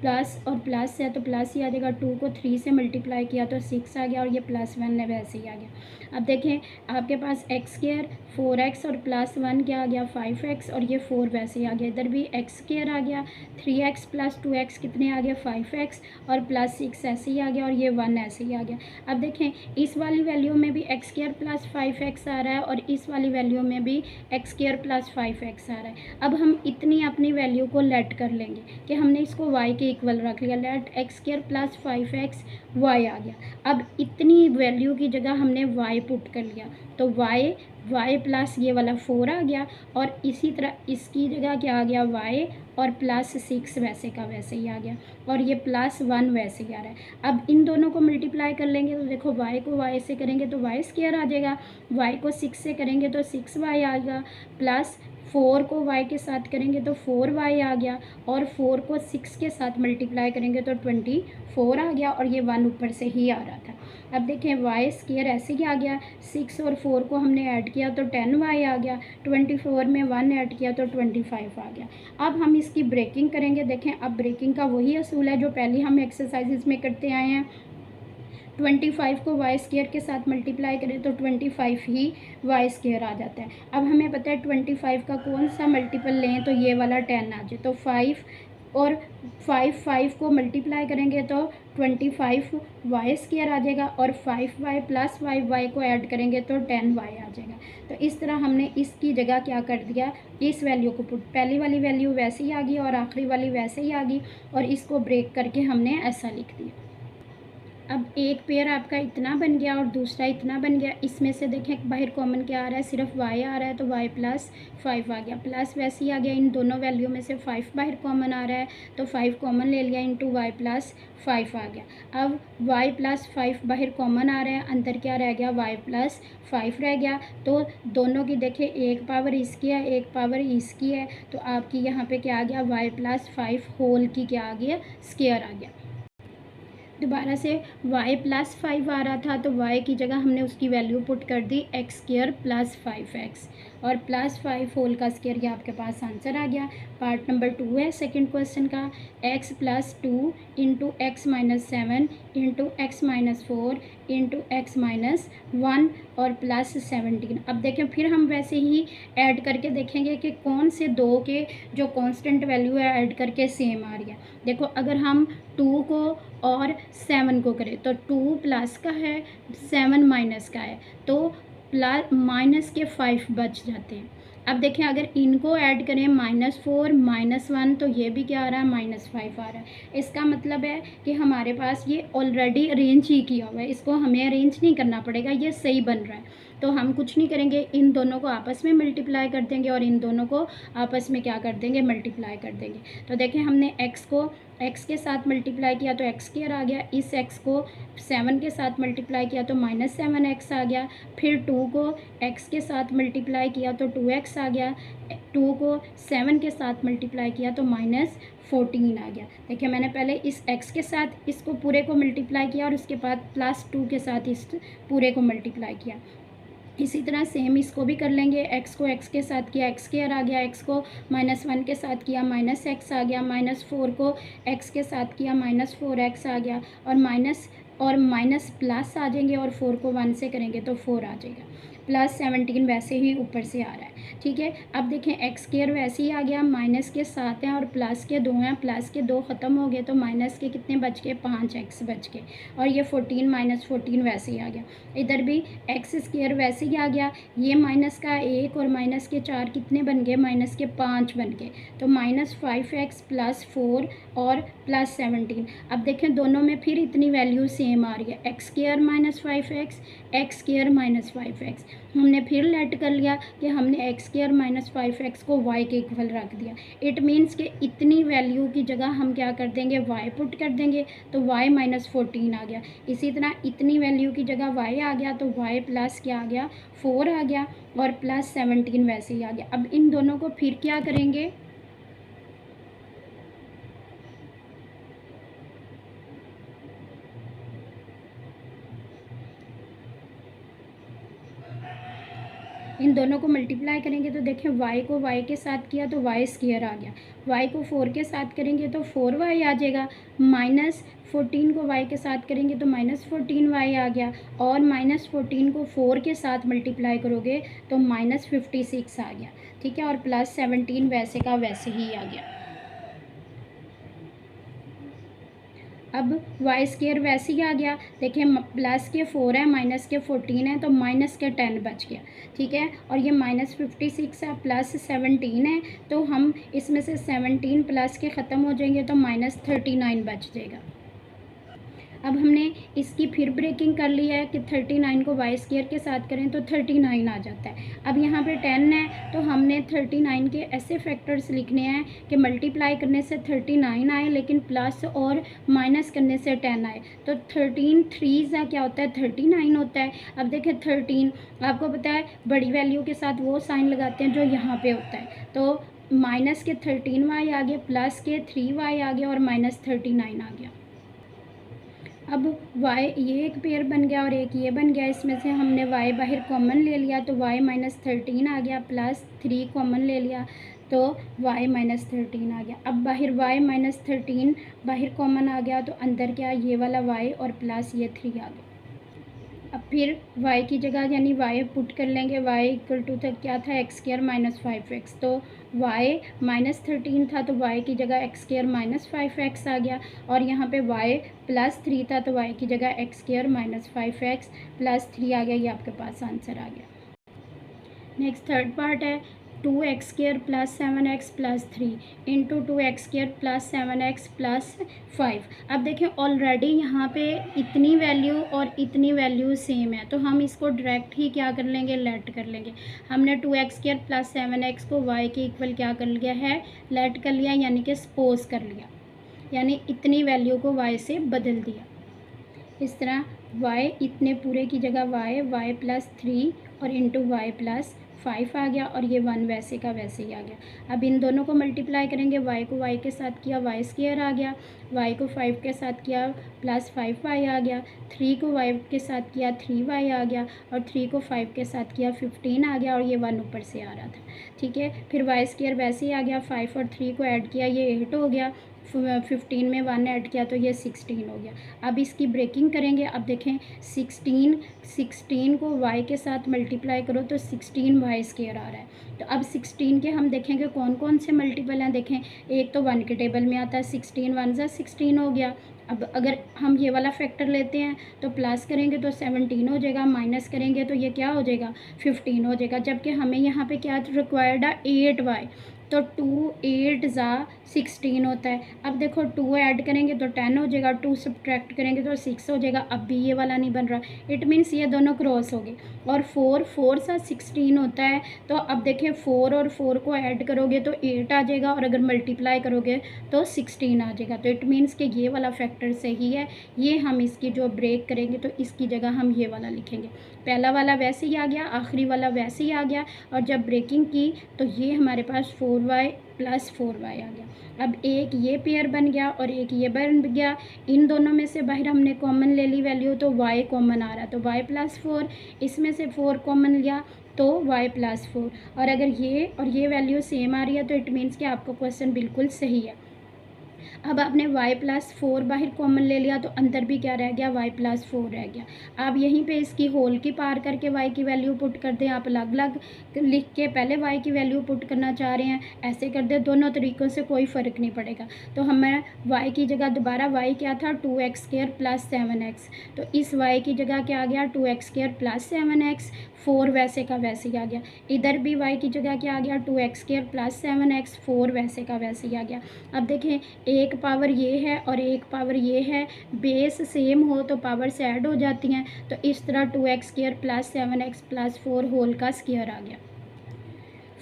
प्लस और प्लस है तो प्लस ही आ जाएगा, 2 को 3 से मल्टीप्लाई किया तो 6 आ गया और ये +1 है वैसे ही आ गया। अब देखें आपके पास एक्स स्क्वायर 4x और +1 क्या आ गया 5x और ये 4 वैसे ही आ गया, इधर भी एक्स स्क्वायर आ गया, 3x + 2x कितने आ गए 5x और +6 ऐसे ही आ गया और ये 1 ऐसे ही आ गया। अब देखें इस वाली वैल्यू में भी एक्स स्क्वायर + 5x आ रहा है और इस वाली वैल्यू में भी एक्स स्क्वायर + 5x आ रहा है। अब हम इतनी अपनी वैल्यू को लेट कर लेंगे कि हमने इसको y के इक्वल रख लिया, let x square + 5x y आ गया। अब इतनी वैल्यू की जगह हमने y पुट कर लिया तो y प्लस ये वाला 4 आ गया और इसी तरह इसकी जगह क्या आ गया y और +6 वैसे का वैसे ही आ गया और ये +1 वैसे ही आ रहा है। अब इन दोनों को मल्टीप्लाई कर लेंगे तो देखो y को y से करेंगे तो y स्क्वायर आ जाएगा, y को 6 से करेंगे तो 6y आएगा, प्लस 4 को y के साथ करेंगे तो 4y आ गया और 4 को 6 के साथ मल्टीप्लाई करेंगे तो 24 आ गया और ये 1 ऊपर से ही आ रहा था। अब देखें y स्क्वायर ऐसे ही आ गया, 6 और 4 को हमने ऐड किया तो 10y आ गया, 24 में 1 ऐड किया तो 25 आ गया। अब हम इसकी ब्रेकिंग करेंगे। देखें अब ब्रेकिंग का वही असूल है जो पहले हम एक्सरसाइजेज में करते आए हैं। 25 को वाई स्क्वायर के साथ मल्टीप्लाई करें तो 25 ही वाई स्क्वायर आ जाता है। अब हमें पता है 25 का कौन सा मल्टीपल लें तो ये वाला 10 आ जाए, तो 5 और 5 को मल्टीप्लाई करेंगे तो 25 वाई स्क्वायर आ जाएगा और 5y + 5y को ऐड करेंगे तो 10y आ जाएगा। तो इस तरह हमने इसकी जगह क्या कर दिया, इस वैल्यू को पुट, पहली वाली वैल्यू वैसे ही आ गई और आखिरी वाली वैसे ही आ गई और इसको ब्रेक करके हमने ऐसा लिख दिया। अब एक पेयर आपका इतना बन गया और दूसरा इतना बन गया, इसमें से देखें बाहर कॉमन क्या आ रहा है, सिर्फ y आ रहा है तो y + 5 आ गया, प्लस वैसे ही आ गया, इन दोनों वैल्यू में से 5 बाहर कॉमन आ रहा है तो 5 कॉमन ले लिया इंटू y + 5 आ गया। अब y + 5 बाहर कॉमन आ रहा है, अंदर क्या रह गया y + 5 रह गया, तो दोनों की देखें एक पावर इसकी है एक पावर इसकी है, तो आपकी यहाँ पे क्या आ गया y + 5 होल की क्या आ गया स्क्वायर आ गया। दोबारा से y + 5 आ रहा था तो y की जगह हमने उसकी वैल्यू पुट कर दी x² + 5x और +5 होल का स्क्वायर, ये आपके पास आंसर आ गया। पार्ट नंबर 2 है सेकंड क्वेश्चन का, x + 2 into x - 7 into x - 4 into x - 1 और +17। अब देखें फिर हम वैसे ही ऐड करके देखेंगे कि कौन से दो के जो कांस्टेंट वैल्यू है ऐड करके सेम आ रही है। देखो अगर हम 2 को और 7 को करें तो 2 प्लस का है 7 माइनस का है, तो प्लस माइनस के 5 बच जाते हैं। अब देखें अगर इनको ऐड करें -4 -1 तो ये भी क्या आ रहा है -5 आ रहा है। इसका मतलब है कि हमारे पास ये ऑलरेडी अरेंज ही किया हुआ है, इसको हमें अरेंज नहीं करना पड़ेगा, ये सही बन रहा है। तो हम कुछ नहीं करेंगे, इन दोनों को आपस में मल्टीप्लाई कर देंगे और इन दोनों को आपस में क्या कर देंगे मल्टीप्लाई कर देंगे। तो देखें हमने x को x के साथ मल्टीप्लाई किया तो x² आ गया, इस x को 7 के साथ मल्टीप्लाई किया तो -7x आ गया, फिर 2 को x के साथ मल्टीप्लाई किया तो 2x आ गया, 2 को 7 के साथ मल्टीप्लाई किया तो -14 आ गया। देखिए मैंने पहले इस x के साथ इसको पूरे को मल्टीप्लाई किया और उसके बाद +2 के साथ इस पूरे को मल्टीप्लाई किया। इसी तरह सेम इसको भी कर लेंगे, x को x के साथ किया x² आ गया, x को -1 के साथ किया -x आ गया, -4 को x के साथ किया -4x आ गया और माइनस प्लस आ जाएंगे और 4 को 1 से करेंगे तो 4 आ जाएगा, +17 वैसे ही ऊपर से आ रहा है। ठीक है, अब देखें x² वैसे ही आ गया, माइनस के 7 हैं और प्लस के 2 हैं, प्लस के 2 ख़त्म हो गए तो माइनस के कितने बच गए 5x बच गए और ये 14 -14 वैसे ही आ गया। इधर भी x² वैसे ही आ गया, ये माइनस का 1 और माइनस के 4 कितने बन गए माइनस के 5 बन गए, तो -5x + 4 और +17। अब देखें दोनों में फिर इतनी वैल्यू सेम आ रही है, x² - 5x x² - 5x। हमने फिर लेट कर लिया कि हमने x² - 5x को y के इक्वल रख दिया। इट मीन्स कि इतनी वैल्यू की जगह हम क्या कर देंगे y पुट कर देंगे तो y - 14 आ गया। इसी तरह इतनी वैल्यू की जगह y आ गया तो y प्लस क्या आ गया 4 आ गया और +17 वैसे ही आ गया। अब इन दोनों को फिर क्या करेंगे, इन दोनों को मल्टीप्लाई करेंगे तो देखें y को y के साथ किया तो y स्क्वायर आ गया, y को 4 के साथ करेंगे तो 4y आ जाएगा, -14 को y के साथ करेंगे तो -14y आ गया, और -14 को 4 के साथ मल्टीप्लाई करोगे तो -56 आ गया। ठीक है, और +17 वैसे का वैसे ही आ गया। अब वाई स्क्वायर वैसे ही आ गया। देखिए प्लस के 4 है, माइनस के 14 है, तो माइनस के 10 बच गया। ठीक है, और ये -56 है, +17 है, तो हम इसमें से 17 प्लस के ख़त्म हो जाएंगे तो -39 बच जाएगा। अब हमने इसकी फिर ब्रेकिंग कर ली है कि 39 को वाई स्क्वायर के साथ करें तो 39 आ जाता है। अब यहाँ पे 10 है तो हमने 39 के ऐसे फैक्टर्स लिखने हैं कि मल्टीप्लाई करने से 39 आए, लेकिन प्लस और माइनस करने से 10 आए। तो 13 3 क्या होता है, 39 होता है। अब देखें 13 आपको पता है बड़ी वैल्यू के साथ वो साइन लगाते हैं जो यहाँ पे होता है, तो माइनस के 13y आ गया, प्लस के 3y आ गया और -39 आ गया। अब y ये एक पेयर बन गया और एक ये बन गया, इसमें से हमने y बाहर कॉमन ले लिया तो y -13 आ गया, +3 कॉमन ले लिया तो y -13 आ गया। अब बाहर y -13 बाहर कॉमन आ गया तो अंदर क्या, ये वाला y और प्लस ये 3 आ गया। अब फिर y की जगह यानी y पुट कर लेंगे, y इक्वल टू था क्या था, x² - 5x, तो y -13 था तो y की जगह x² - 5x आ गया, और यहाँ पे y +3 था तो y की जगह x² - 5x +3 आ गया। ये आपके पास आंसर आ गया। नेक्स्ट थर्ड पार्ट है 2x² + 7x + 3 into 2x² + 7x + 5। अब देखें ऑलरेडी यहाँ पे इतनी वैल्यू और इतनी वैल्यू सेम है, तो हम इसको डायरेक्ट ही क्या कर लेंगे, लेट कर लेंगे। हमने 2x² + 7x को y के इक्वल क्या कर लिया है, लेट कर लिया, यानी कि सपोज कर लिया, यानी इतनी वैल्यू को y से बदल दिया। इस तरह y इतने पूरे की जगह y +3 और इंटू y +5 आ गया, और ये 1 वैसे का वैसे ही आ गया। अब इन दोनों को मल्टीप्लाई करेंगे, y को y के साथ किया y स्क्वायर आ गया, y को 5 के साथ किया +5y आ गया, 3 को y के साथ किया 3y आ गया, और 3 को 5 के साथ किया 15 आ गया, और ये 1 ऊपर से आ रहा था। ठीक है, फिर y स्क्वायर वैसे ही आ गया, 5 और 3 को ऐड किया ये 8 हो गया, 15 में 1 ऐड किया तो ये 16 हो गया। अब इसकी ब्रेकिंग करेंगे। अब देखें 16 को y के साथ मल्टीप्लाई करो तो 16y स्क्वायर आ रहा है। तो अब 16 के हम देखेंगे कौन कौन से मल्टीपल हैं। देखें एक तो 1 के टेबल में आता है, 16 1 ज़ा 16 हो गया। अब अगर हम ये वाला फैक्टर लेते हैं तो प्लस करेंगे तो 17 हो जाएगा, माइनस करेंगे तो ये क्या हो जाएगा, 15 हो जाएगा। जबकि हमें यहाँ पे क्या रिक्वायर्ड है, 8y, तो 2 8 ज़ा 16 होता है। अब देखो 2 ऐड करेंगे तो 10 हो जाएगा, 2 सब्ट्रैक्ट करेंगे तो 6 हो जाएगा। अब भी ये वाला नहीं बन रहा, इट मीन्स ये दोनों क्रॉस हो गए। और 4 सा 16 होता है, तो अब देखें 4 और 4 को ऐड करोगे तो 8 आ जाएगा, और अगर मल्टीप्लाई करोगे तो 16 आ जाएगा। तो इट मीन्स कि ये वाला फैक्टर सही है। ये हम इसकी जो ब्रेक करेंगे तो इसकी जगह हम ये वाला लिखेंगे। पहला वाला वैसे ही आ गया, आखिरी वाला वैसे ही आ गया, और जब ब्रेकिंग की तो ये हमारे पास 4y + 4y आ गया। अब एक ये पेयर बन गया और एक ये बन गया। इन दोनों में से बाहर हमने कॉमन ले ली वैल्यू, तो y कॉमन आ रहा, तो y + 4, इसमें से 4 कॉमन लिया तो y + 4, और अगर ये और ये वैल्यू सेम आ रही है तो इट मीन्स कि आपका क्वेश्चन बिल्कुल सही है। अब आपने y + 4 बाहर कॉमन ले लिया तो अंदर भी क्या रह गया, y + 4 रह गया। आप यहीं पे इसकी होल की पार करके y की वैल्यू पुट कर दें। आप अलग अलग लिख के पहले y की वैल्यू पुट करना चाह रहे हैं, ऐसे कर दे, दोनों तरीक़ों से कोई फ़र्क नहीं पड़ेगा। तो हमें y की जगह दोबारा y क्या था, 2x² + 7x, तो इस y की जगह क्या आ गया, 2x² + 7x, 4 वैसे का वैसे ही आ गया। इधर भी y की जगह क्या आ गया, 2x² + 7x, 4 वैसे का वैसे ही आ गया। अब देखें एक पावर ये है और एक पावर ये है, बेस सेम हो तो पावर्स ऐड हो जाती हैं, तो इस तरह 2x² + 7x + 4 होल का स्क्वायर आ गया।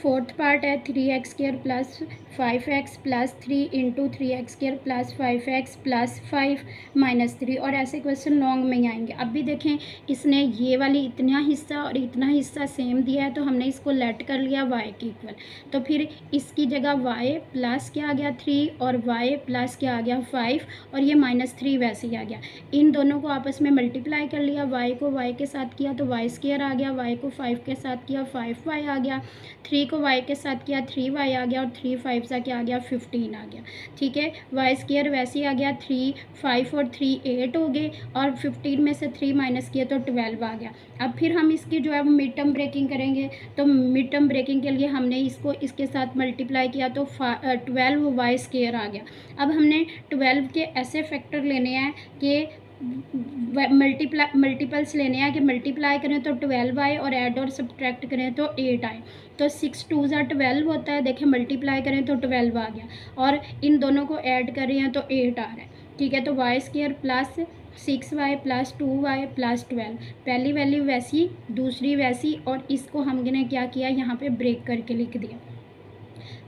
फोर्थ पार्ट है 3x² plus 5x plus 3 into 3x² plus 5x plus 5 minus 3, और ऐसे क्वेश्चन लॉन्ग में ही आएंगे। अब भी देखें, इसने ये वाली इतना हिस्सा और इतना हिस्सा सेम दिया है, तो हमने इसको लेट कर लिया y के इक्वल। तो फिर इसकी जगह y प्लस क्या आ गया 3 और y प्लस क्या आ गया 5, और ये -3 वैसे ही आ गया। इन दोनों को आपस में मल्टीप्लाई कर लिया, y को y के साथ किया तो y² आ गया, y को 5 के साथ किया 5y आ गया, 3 को y के साथ किया 3y आ गया, और 3 5 सा क्या आ गया 15 आ गया। ठीक है, y² वैसे ही आ गया, 3 5 और 3 8 हो गए, और 15 में से 3 माइनस किए तो 12 आ गया। अब फिर हम इसकी जो है वो मिड टर्म ब्रेकिंग करेंगे, तो मिड टर्म ब्रेकिंग के लिए हमने इसको इसके साथ मल्टीप्लाई किया तो 12y² आ गया। अब हमने 12 के ऐसे फैक्टर लेने हैं कि मल्टीपल्स लेने हैं कि मल्टीप्लाई करें तो 12 आए और ऐड और सब्ट्रैक्ट करें तो 8 आए। तो 6 2 ज़ा 12 होता है, देखें मल्टीप्लाई करें तो 12 आ गया, और इन दोनों को ऐड कर रहे हैं तो 8 आ रहा है। ठीक है, तो y² plus 6y plus 2y plus 12, पहली वैल्यू वैसी दूसरी वैसी, और इसको हमने क्या किया यहाँ पे ब्रेक करके लिख दिया।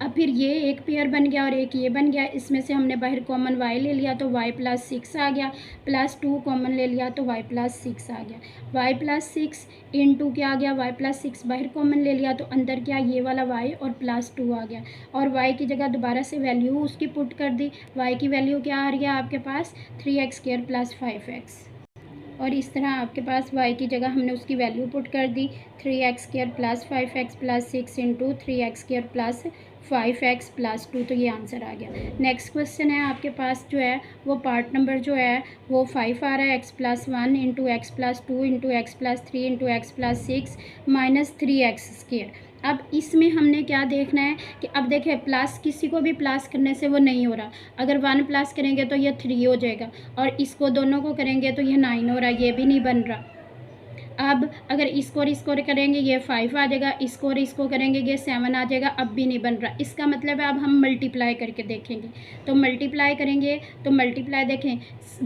अब फिर ये एक पेयर बन गया और एक ये बन गया, इसमें से हमने बाहर कॉमन y ले लिया तो y प्लस 6 आ गया, प्लस 2 कॉमन ले लिया तो y प्लस 6 आ गया, y प्लस 6 इंटू क्या आ गया y प्लस 6 बाहर कॉमन ले लिया तो अंदर क्या ये वाला y और प्लस 2 आ गया, और y की जगह दोबारा से वैल्यू उसकी पुट कर दी। y की वैल्यू क्या आ रही है आपके पास 3x² प्लस 5x, और इस तरह आपके पास y की जगह हमने उसकी वैल्यू पुट कर दी 3x² plus 5x plus 6 into 3x² plus 5x plus 2, तो ये आंसर आ गया। नेक्स्ट क्वेश्चन है आपके पास जो है वो पार्ट नंबर जो है वो 5 आ रहा है, x plus 1 into x plus 2 into x plus 3 into x plus 6 minus 3x²। अब इसमें हमने क्या देखना है कि अब देखें प्लस किसी को भी प्लस करने से वो नहीं हो रहा, अगर 1 प्लस करेंगे तो ये 3 हो जाएगा, और इसको दोनों को करेंगे तो ये 9 हो रहा है, ये भी नहीं बन रहा। अब अगर इसको और इसको करेंगे ये 5 आ जाएगा, इसको और इसको करेंगे ये 7 आ जाएगा, अब भी नहीं बन रहा। इसका मतलब है अब हम मल्टीप्लाई करके देखेंगे, तो मल्टीप्लाई करेंगे तो मल्टीप्लाई देखें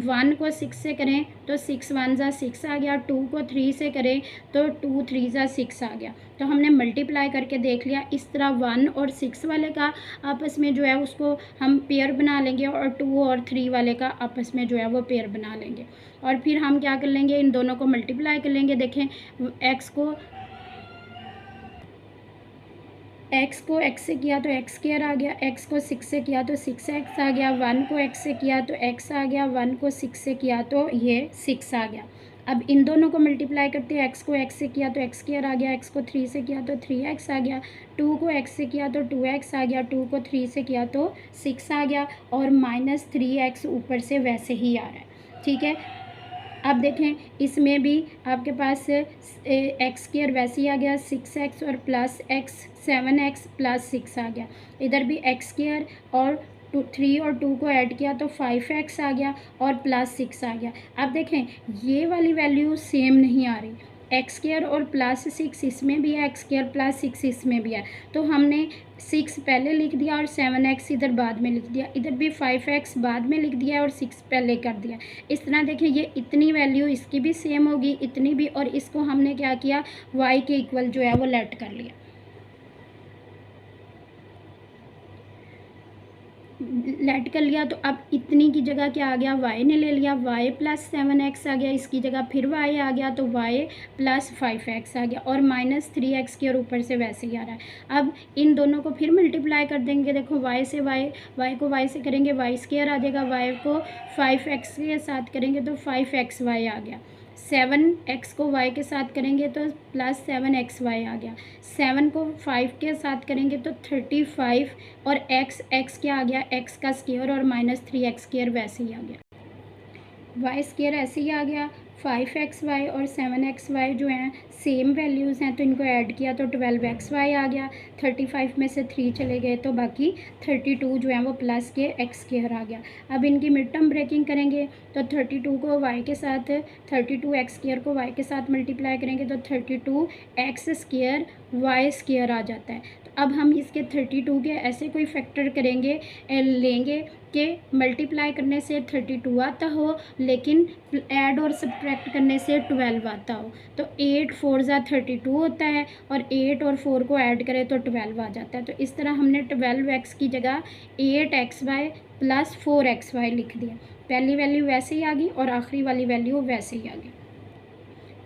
1 को 6 से करें तो 6 1 ज़ा 6 आ गया, 2 को 3 से करें तो 2 3 ज़ा 6 आ गया। तो हमने मल्टीप्लाई करके देख लिया। इस तरह 1 और 6 वाले का आपस में जो है उसको हम पेयर बना लेंगे, और 2 और 3 वाले का आपस में जो है वो पेयर बना लेंगे, और फिर हम क्या कर लेंगे इन दोनों को मल्टीप्लाई कर लेंगे। देखें x को x से किया तो x² आ गया, x को 6 से किया तो 6x आ गया, 1 को x से किया तो x आ गया, 1 को 6 से किया तो ये 6 आ गया। अब इन दोनों को मल्टीप्लाई करते हैं, x को x से किया तो x² आ गया, x को 3 से किया तो 3x आ गया, 2 को x से किया तो 2x आ गया, 2 को 3 से किया तो 6 आ गया, और माइनस 3x ऊपर से वैसे ही आ रहा है। ठीक है, अब देखें इसमें भी आपके पास x² वैसे ही आ गया 6x और प्लस x 7x प्लस 6 आ गया, इधर भी x² और 3 और 2 को ऐड किया तो 5x आ गया और प्लस 6 आ गया। अब देखें ये वाली वैल्यू सेम नहीं आ रही, x² और प्लस 6 इसमें भी है, x² प्लस 6 इसमें भी है, तो हमने 6 पहले लिख दिया और 7x इधर बाद में लिख दिया, इधर भी 5x बाद में लिख दिया और 6 पहले कर दिया। इस तरह देखें ये इतनी वैल्यू इसकी भी सेम होगी, इतनी भी, और इसको हमने क्या किया y के इक्वल जो है वो लेट कर लिया, लेट कर लिया। तो अब इतनी की जगह क्या आ गया y ने ले लिया, y प्लस 7x आ गया, इसकी जगह फिर y आ गया तो y प्लस 5x आ गया, और माइनस 3x के और ऊपर से वैसे ही आ रहा है। अब इन दोनों को फिर मल्टीप्लाई कर देंगे, देखो y से y को y से करेंगे y² आ जाएगा, y को 5x के साथ करेंगे तो 5xy आ गया, 7x को y के साथ करेंगे तो प्लस 7xy आ गया, 7 को 5 के साथ करेंगे तो 35, और x क्या आ गया x का स्क्वायर और माइनस 3x² वैसे ही आ गया, y² ऐसे ही आ गया, 5xy और 7xy जो हैं सेम वैल्यूज़ हैं तो इनको ऐड किया तो 12xy आ गया, 35 में से 3 चले गए तो बाकी 32 जो है वो प्लस के x² आ गया। अब इनकी मिड टर्म ब्रेकिंग करेंगे तो 32 को y के साथ 32x² को y के साथ मल्टीप्लाई करेंगे तो 32x² y² आ जाता है। तो अब हम इसके 32 के ऐसे कोई फैक्टर करेंगे लेंगे कि मल्टीप्लाई करने से 32 आता हो लेकिन ऐड और सब्ट्रैक्ट करने से 12 आता हो। तो 8 4 ज़ा 32 होता है और 8 और 4 को ऐड करें तो 12 आ जाता है। तो इस तरह हमने 12x की जगह 8xy प्लस 4xy लिख दिया। पहली वैल्यू वैसे ही आ गई और आखिरी वाली वैल्यू वैसे ही आ गई।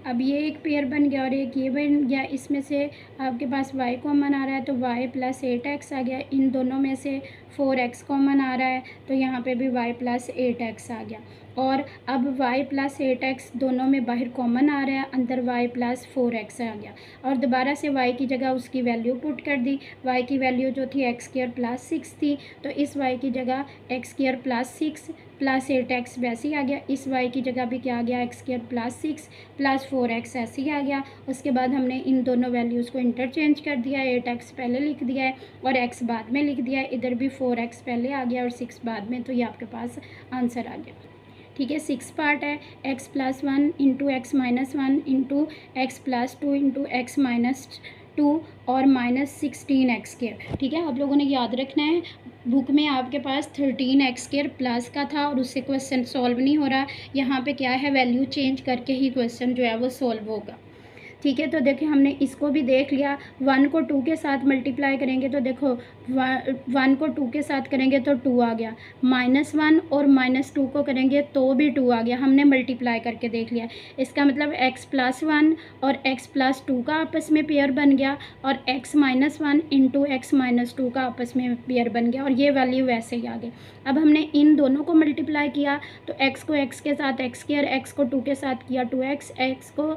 अब ये एक पेयर बन गया और एक ये बन गया। इसमें से आपके पास y कॉमन आ रहा है तो y प्लस 8x आ गया। इन दोनों में से 4x कॉमन आ रहा है तो यहाँ पे भी y प्लस 8x आ गया। और अब y प्लस 8x दोनों में बाहर कॉमन आ रहा है, अंदर y प्लस 4x आ गया। और दोबारा से y की जगह उसकी वैल्यू पुट कर दी। y की वैल्यू जो थी x स्क्वायर प्लस 6 थी, तो इस y की जगह x square plus 6 plus 8x वैसे ही आ गया। इस y की जगह भी क्या आ गया, x square plus 6 plus 4x ऐसे ही आ गया। उसके बाद हमने इन दोनों वैल्यूज़ को इंटरचेंज कर दिया। 8x पहले लिख दिया है और x बाद में लिख दिया है। इधर भी 4x पहले आ गया और 6 बाद में, तो ये आपके पास आंसर आ गया। ठीक है, 6 पार्ट है। x plus 1 into x minus 1 into x plus 2 into x minus 2 और माइनस 16x²। ठीक है, आप लोगों ने याद रखना है, बुक में आपके पास 13x² प्लस का था और उससे क्वेश्चन सॉल्व नहीं हो रहा। यहाँ पे क्या है, वैल्यू चेंज करके ही क्वेश्चन जो है वो सॉल्व होगा। ठीक है, तो देखिए हमने इसको भी देख लिया। 1 को 2 के साथ मल्टीप्लाई करेंगे तो देखो 1 को 2 के साथ करेंगे तो 2 आ गया। -1 और -2 को करेंगे तो भी 2 आ गया। हमने मल्टीप्लाई करके देख लिया। इसका मतलब x प्लस 1 और x प्लस 2 का आपस में पेयर बन गया और x minus 1 into x minus 2 का आपस में पेयर बन गया और ये वैल्यू वैसे ही आ गई। अब हमने इन दोनों को मल्टीप्लाई किया तो x को x के साथ x स्क्वायर, x को 2 के साथ किया 2x, x को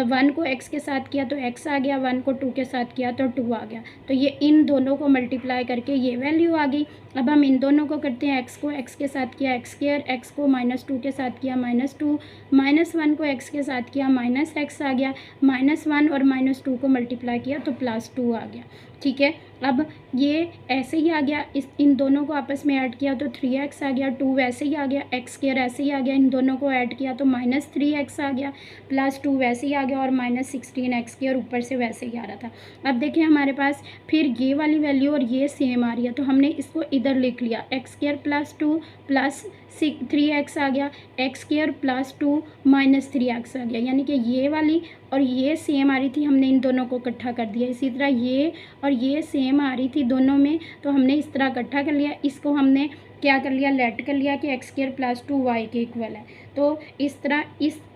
1 को x के साथ किया तो x आ गया, 1 को 2 के साथ किया तो 2 आ गया। तो ये इन दोनों को मल्टीप्लाई करके ये वैल्यू आ गई। अब हम इन दोनों को करते हैं, x को x के साथ किया x स्क्वायर, x को -2 के साथ किया -2, -1 को x के साथ किया -x आ गया, -1 और -2 को मल्टीप्लाई किया तो +2 आ गया। ठीक है, अब ये ऐसे ही आ गया। इन दोनों को आपस में ऐड किया तो 3x आ गया, 2 वैसे ही आ गया, x स्क्वायर ऐसे ही आ गया, इन दोनों को ऐड किया तो -3x आ गया, +2 वैसे ही आ गया और -16x² ऊपर से वैसे ही आ रहा था। अब देखिए हमारे पास फिर ये वाली वैल्यू और ये सेम आ रही है तो हमने इसको इधर लिख लिया, x square plus 2 plus 3x आ गया, x स्क्वायर प्लस 2 -3x आ गया। यानी कि ये वाली और ये सेम आ रही थी, हमने इन दोनों को इकट्ठा कर दिया। इसी तरह ये और ये सेम आ रही थी दोनों में, तो हमने इस तरह इकट्ठा कर लिया। इसको हमने क्या कर लिया, लेट कर लिया कि x स्क्वायर प्लस 2 y के इक्वल है। तो इस तरह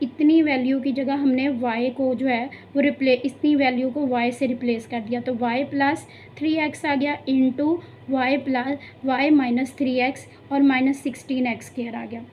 इतनी वैल्यू की जगह हमने y को जो है वो इतनी वैल्यू को y से रिप्लेस कर दिया। तो y प्लस 3x आ गया इंटू y माइनस 3x और -16x² आ गया।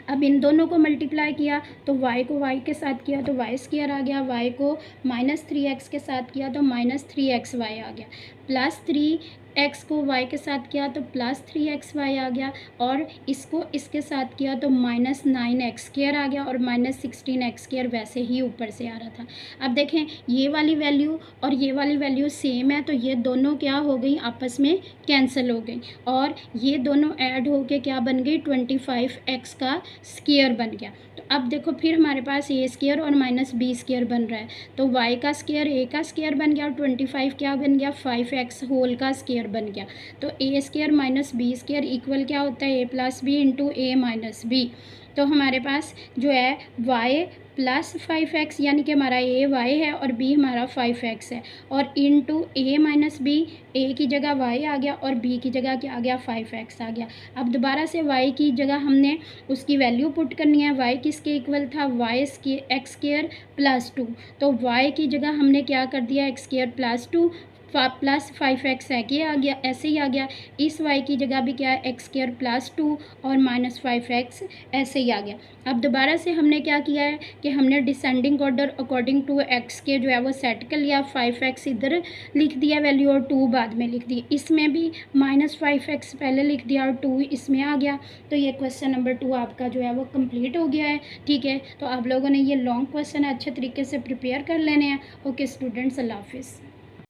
अब इन दोनों को मल्टीप्लाई किया तो y को y के साथ किया तो y स्क्वायर आ गया, y को -3x के साथ किया तो -3xy आ गया, +3x को y के साथ किया तो +3xy आ गया और इसको इसके साथ किया तो -9x² आ गया और -16x² वैसे ही ऊपर से आ रहा था। अब देखें ये वाली वैल्यू और ये वाली वैल्यू सेम है तो ये दोनों क्या हो गई, आपस में कैंसिल हो गई और ये दोनों ऐड होके क्या बन गई, 25x का स्क्वायर बन गया। तो अब देखो फिर हमारे पास a स्क्वायर और -b² बन रहा है तो y का स्क्वायर a का स्क्वायर बन गया और 25 क्या बन गया, 5x होल का स्क्वायर बन गया। तो a square minus b square equal क्या होता है, a plus B into a minus B. तो हमारे पास जो है y प्लस 5x यानी कि हमारा a y है और b हमारा 5x है और into a minus b, a की जगह y आ गया और b की जगह क्या आ गया, 5x आ गया। अब दोबारा से y की जगह हमने उसकी वैल्यू पुट करनी है। y किसके इक्वल था, x स्क्वायर प्लस 2, तो y की जगह हमने क्या कर दिया, x square plus 2 plus 5x है कि आ गया, ऐसे ही आ गया। इस y की जगह भी क्या है, x स्क्वायर प्लस 2 और -5x ऐसे ही आ गया। अब दोबारा से हमने क्या किया है कि हमने descending order according to x के जो है वो सेट कर लिया। 5x इधर लिख दिया वैल्यू और 2 बाद में लिख दी। इसमें भी -5x पहले लिख दिया और 2 इसमें आ गया। तो ये क्वेश्चन नंबर 2 आपका जो है वो कंप्लीट हो गया है। ठीक है, तो आप लोगों ने ये लॉन्ग क्वेश्चन अच्छे तरीके से प्रिपेयर कर लेने हैं। ओके स्टूडेंट्स, अल्लाह हाफिज़।